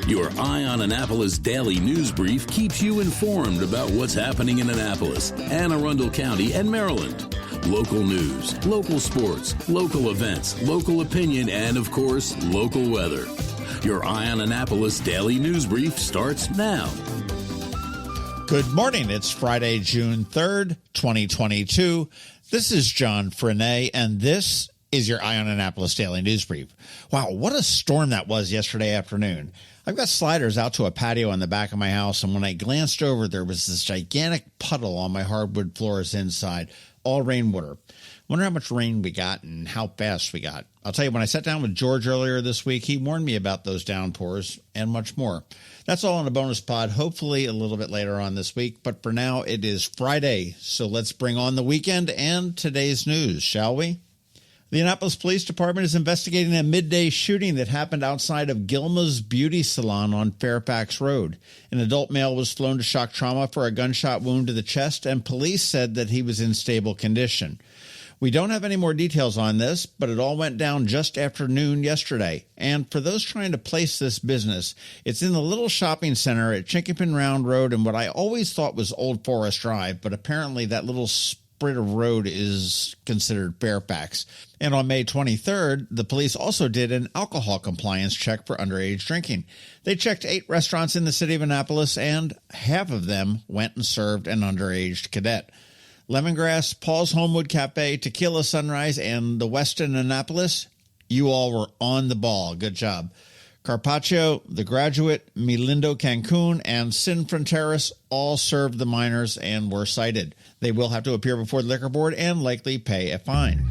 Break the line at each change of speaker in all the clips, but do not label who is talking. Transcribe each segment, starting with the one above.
Your Eye on Annapolis daily news brief keeps you informed about what's happening in Annapolis and Arundel County and Maryland. Local news, local sports, local events, local opinion, and, of course, local weather. Your Eye on Annapolis daily news brief starts now.
Good morning. It's Friday, June 3rd, 2022. This is John Frenaye, and this is your Eye on Annapolis daily news brief. Wow, what a storm that was yesterday afternoon. I've got sliders out to a patio on the back of my house, and when I glanced over, there was this gigantic puddle on my hardwood floors inside, all rainwater. Wonder how much rain we got and how fast we got. I'll tell you, when I sat down with George earlier this week, he warned me about those downpours and much more. That's all in a bonus pod, hopefully a little bit later on this week. But for now, it is Friday, so let's bring on the weekend and today's news, shall we? The Annapolis Police Department is investigating a midday shooting that happened outside of Gilma's Beauty Salon on Fairfax Road. An adult male was flown to shock trauma for a gunshot wound to the chest, and police said that he was in stable condition. We don't have any more details on this, but it all went down just after noon yesterday. And for those trying to place this business, it's in the little shopping center at Chinkapin Round Road and what I always thought was Old Forest Drive, but apparently that little split of road is considered Fairfax. And on May 23rd, the police also did an alcohol compliance check for underage drinking. They checked 8 restaurants in the city of Annapolis, and half of them went and served an underage cadet. Lemongrass, Paul's Homewood Cafe, Tequila Sunrise, and the Westin Annapolis, you all were on the ball. Good job. Carpaccio, The Graduate, Mi Lindo Cancun, and Sin Fronteras all served the minors and were cited. They will have to appear before the liquor board and likely pay a fine.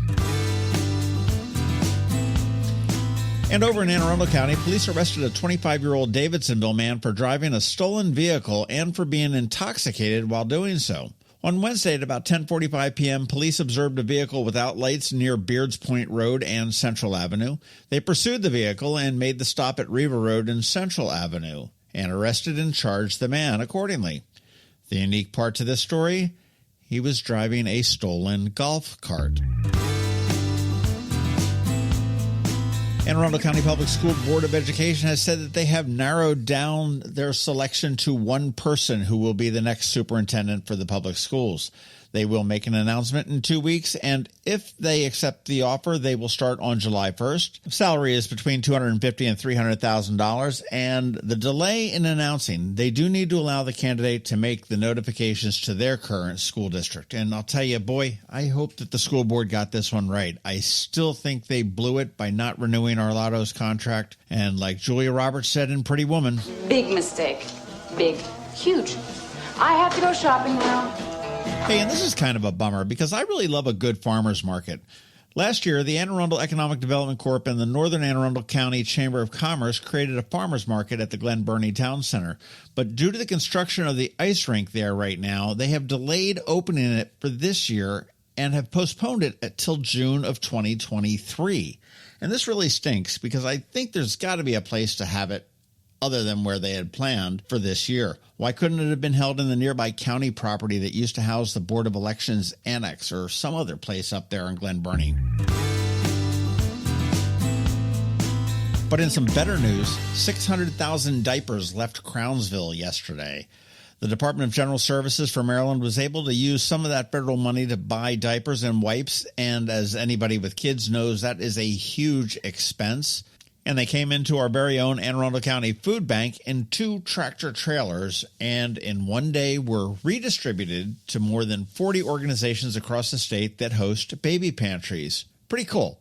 And over in Anne Arundel County, police arrested a 25-year-old Davidsonville man for driving a stolen vehicle and for being intoxicated while doing so. On Wednesday at about 10:45 p.m., police observed a vehicle without lights near Beards Point Road and Central Avenue. They pursued the vehicle and made the stop at Riva Road and Central Avenue and arrested and charged the man accordingly. The unique part to this story, he was driving a stolen golf cart. Anne Arundel County Public School Board of Education has said that they have narrowed down their selection to one person who will be the next superintendent for the public schools. They will make an announcement in 2 weeks, and if they accept the offer, they will start on July 1st. Salary is between $250,000 and $300,000, and the delay in announcing, they do need to allow the candidate to make the notifications to their current school district. And I'll tell you, boy, I hope that the school board got this one right. I still think they blew it by not renewing Arlotto's contract, and like Julia Roberts said in Pretty Woman,
big mistake. Big. Huge. I have to go shopping now.
Hey, and this is kind of a bummer because I really love a good farmer's market. Last year, the Anne Arundel Economic Development Corp. And the Northern Anne Arundel County Chamber of Commerce created a farmer's market at the Glen Burnie Town Center. But due to the construction of the ice rink there right now, they have delayed opening it for this year and have postponed it until June of 2023. And this really stinks because I think there's got to be a place to have it other than where they had planned for this year. Why couldn't it have been held in the nearby county property that used to house the Board of Elections Annex or some other place up there in Glen Burnie? But in some better news, 600,000 diapers left Crownsville yesterday. The Department of General Services for Maryland was able to use some of that federal money to buy diapers and wipes, and as anybody with kids knows, that is a huge expense. And they came into our very own Anne Arundel County Food Bank in 2 tractor trailers, and in one day were redistributed to more than 40 organizations across the state that host baby pantries. Pretty cool.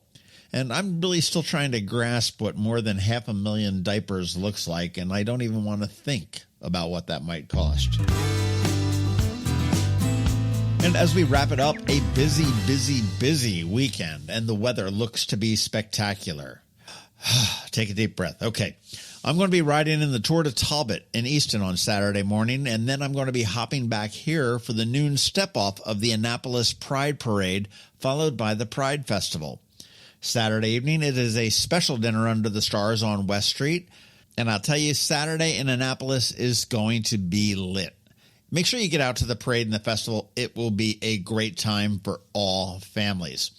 And I'm really still trying to grasp what more than 500,000 diapers looks like, and I don't even want to think about what that might cost. And as we wrap it up, a busy weekend, and the weather looks to be spectacular. Take a deep breath. Okay, I'm going to be riding in the Tour de Talbot in Easton on Saturday morning, and then I'm going to be hopping back here for the noon step-off of the Annapolis Pride Parade, followed by the Pride Festival. Saturday evening, it is a special dinner under the stars on West Street, and I'll tell you, Saturday in Annapolis is going to be lit. Make sure you get out to the parade and the festival. It will be a great time for all families.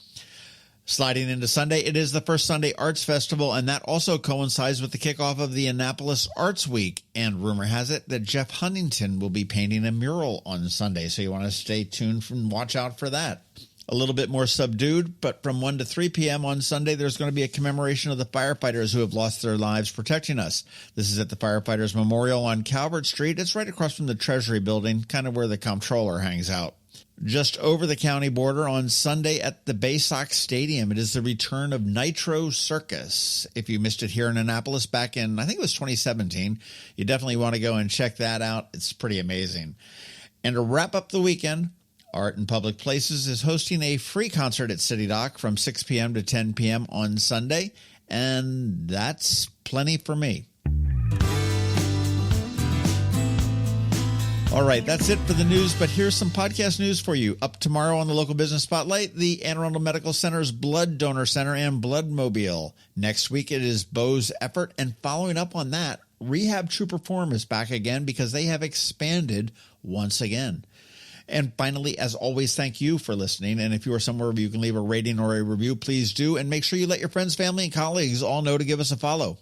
Sliding into Sunday, it is the first Sunday Arts Festival, and that also coincides with the kickoff of the Annapolis Arts Week. And rumor has it that Jeff Huntington will be painting a mural on Sunday, so you want to stay tuned and watch out for that. A little bit more subdued, but from 1 to 3 p.m. on Sunday, there's going to be a commemoration of the firefighters who have lost their lives protecting us. This is at the Firefighters Memorial on Calvert Street. It's right across from the Treasury Building, kind of where the comptroller hangs out. Just over the county border on Sunday at the Bay Sox Stadium, it is the return of Nitro Circus. If you missed it here in Annapolis back in, I think it was 2017, you definitely want to go and check that out. It's pretty amazing. And to wrap up the weekend, Art in Public Places is hosting a free concert at City Dock from 6 p.m. to 10 p.m. on Sunday, and that's plenty for me. All right, that's it for the news, but here's some podcast news for you. Up tomorrow on the Local Business Spotlight, the Arundel Medical Center's Blood Donor Center and Blood Mobile. Next week, it is Bo's Effort, and following up on that, Rehab Trooper Forum is back again because they have expanded once again. And finally, as always, thank you for listening. And if you are somewhere where you can leave a rating or a review, please do. And make sure you let your friends, family, and colleagues all know to give us a follow.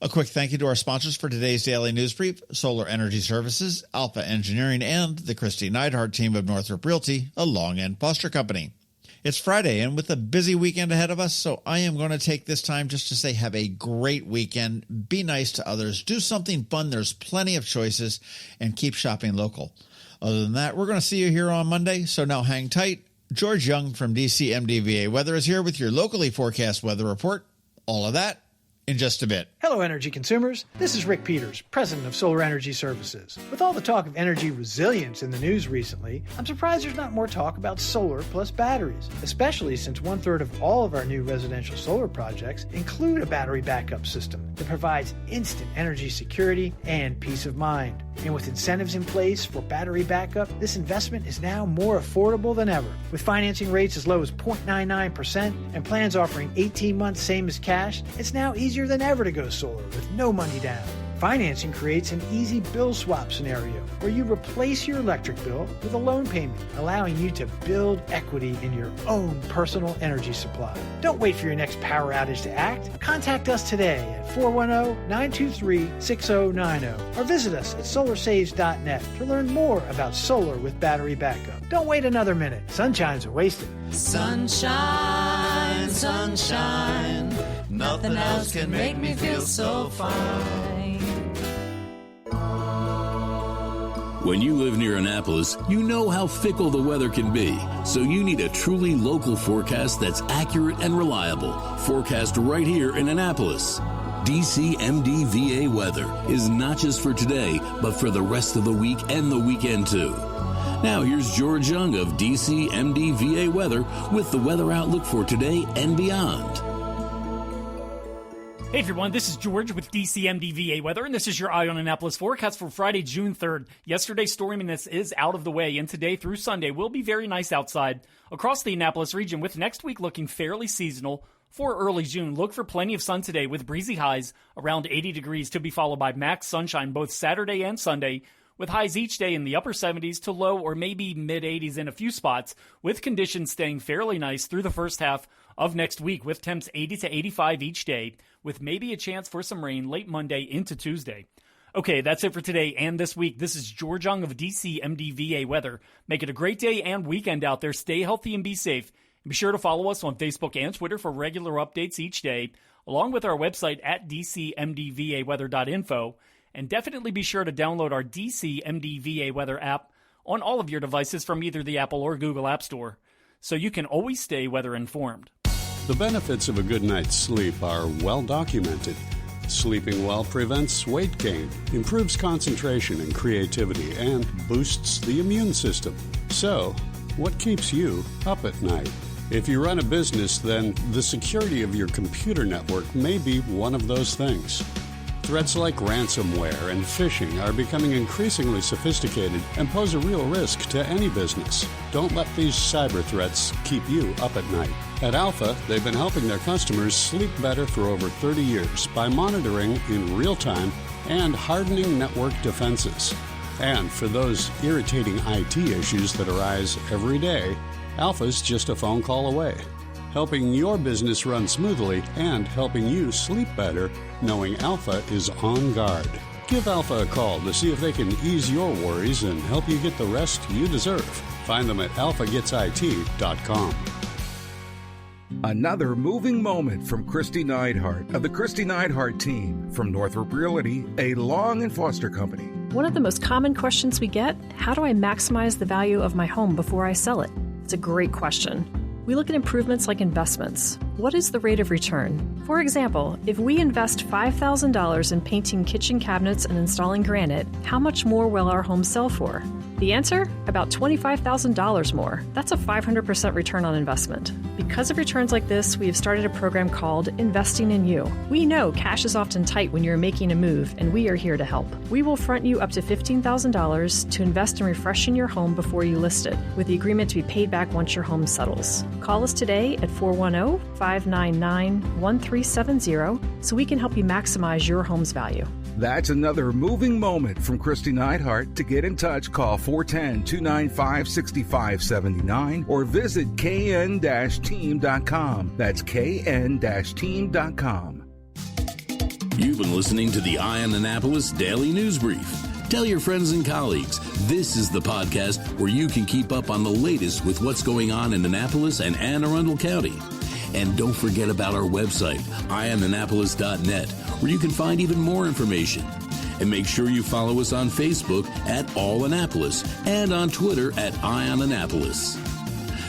A quick thank you to our sponsors for today's Daily News Brief, Solar Energy Services, Alpha Engineering, and the Kristi Neidhardt Team of Northrop Realty, a Long End Foster Company. It's Friday, and with a busy weekend ahead of us, so I am going to take this time just to say have a great weekend, be nice to others, do something fun, there's plenty of choices, and keep shopping local. Other than that, we're going to see you here on Monday, so now hang tight. George Young from DCMDVA Weather is here with your locally forecast weather report. All of that in just a bit.
Hello, energy consumers. This is Rick Peters, president of Solar Energy Services. With all the talk of energy resilience in the news recently, I'm surprised there's not more talk about solar plus batteries, especially since 1/3 of all of our new residential solar projects include a battery backup system that provides instant energy security and peace of mind. And with incentives in place for battery backup, this investment is now more affordable than ever. With financing rates as low as 0.99% and plans offering 18 months same as cash, it's now easier than ever to go solar with no money down. Financing creates an easy bill swap scenario where you replace your electric bill with a loan payment, allowing you to build equity in your own personal energy supply. Don't wait for your next power outage to act. Contact us today at 410-923-6090 or visit us at solarsaves.net to learn more about solar with battery backup. Don't wait another minute. Sunshine's are wasted.
Sunshine, sunshine, nothing else can make me feel so fine.
When you live near Annapolis, you know how fickle the weather can be. So you need a truly local forecast that's accurate and reliable. Forecast right here in Annapolis. DCMDVA Weather is not just for today, but for the rest of the week and the weekend too. Now here's George Young of DCMDVA Weather with the weather outlook for today and beyond.
Hey everyone, this is George with DCMDVA Weather, and this is your Eye on Annapolis forecast for Friday, June 3rd. Yesterday's storminess is out of the way, and today through Sunday will be very nice outside across the Annapolis region, with next week looking fairly seasonal. For early June, look for plenty of sun today with breezy highs around 80 degrees to be followed by max sunshine both Saturday and Sunday, with highs each day in the upper 70s to low or maybe mid-80s in a few spots, with conditions staying fairly nice through the first half of next week, with temps 80 to 85 each day, with maybe a chance for some rain late Monday into Tuesday. Okay, that's it for today and this week. This is George Young of DCMDVA Weather. Make it a great day and weekend out there. Stay healthy and be safe. And be sure to follow us on Facebook and Twitter for regular updates each day, along with our website at dcmdvaweather.info. And definitely be sure to download our DCMDVA Weather app on all of your devices from either the Apple or Google App Store, so you can always stay weather informed.
The benefits of a good night's sleep are well documented. Sleeping well prevents weight gain, improves concentration and creativity, and boosts the immune system. So, what keeps you up at night? If you run a business, then the security of your computer network may be one of those things. Threats like ransomware and phishing are becoming increasingly sophisticated and pose a real risk to any business. Don't let these cyber threats keep you up at night. At Alpha, they've been helping their customers sleep better for over 30 years by monitoring in real time and hardening network defenses. And for those irritating IT issues that arise every day, Alpha's just a phone call away. helping your business run smoothly and helping you sleep better, knowing Alpha is on guard. Give Alpha a call to see if they can ease your worries and help you get the rest you deserve. Find them at alphagetsit.com.
Another moving moment from Kristi Neidhardt of the Kristi Neidhardt Team from Northrop Realty, a Long and Foster company.
One of the most common questions we get, how do I maximize the value of my home before I sell it? It's a great question. We look at improvements like investments. What is the rate of return? For example, if we invest $5,000 in painting kitchen cabinets and installing granite, how much more will our home sell for? The answer? About $25,000 more. That's a 500% return on investment. Because of returns like this, we have started a program called Investing in You. We know cash is often tight when you're making a move, and we are here to help. We will front you up to $15,000 to invest in refreshing your home before you list it, with the agreement to be paid back once your home settles. Call us today at 410-599-1370 so we can help you maximize your home's value.
That's another moving moment from Kristi Neidhardt. To get in touch, call 410-295-6579 or visit kn-team.com. That's kn-team.com.
You've been listening to the Eye on Annapolis Daily News Brief. Tell your friends and colleagues, this is the podcast where you can keep up on the latest with what's going on in Annapolis and Anne Arundel County. And don't forget about our website, eyeonannapolis.net, where you can find even more information. And make sure you follow us on Facebook at All Annapolis and on Twitter at Eye on Annapolis.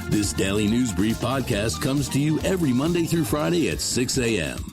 This Daily News Brief podcast comes to you every Monday through Friday at 6 a.m.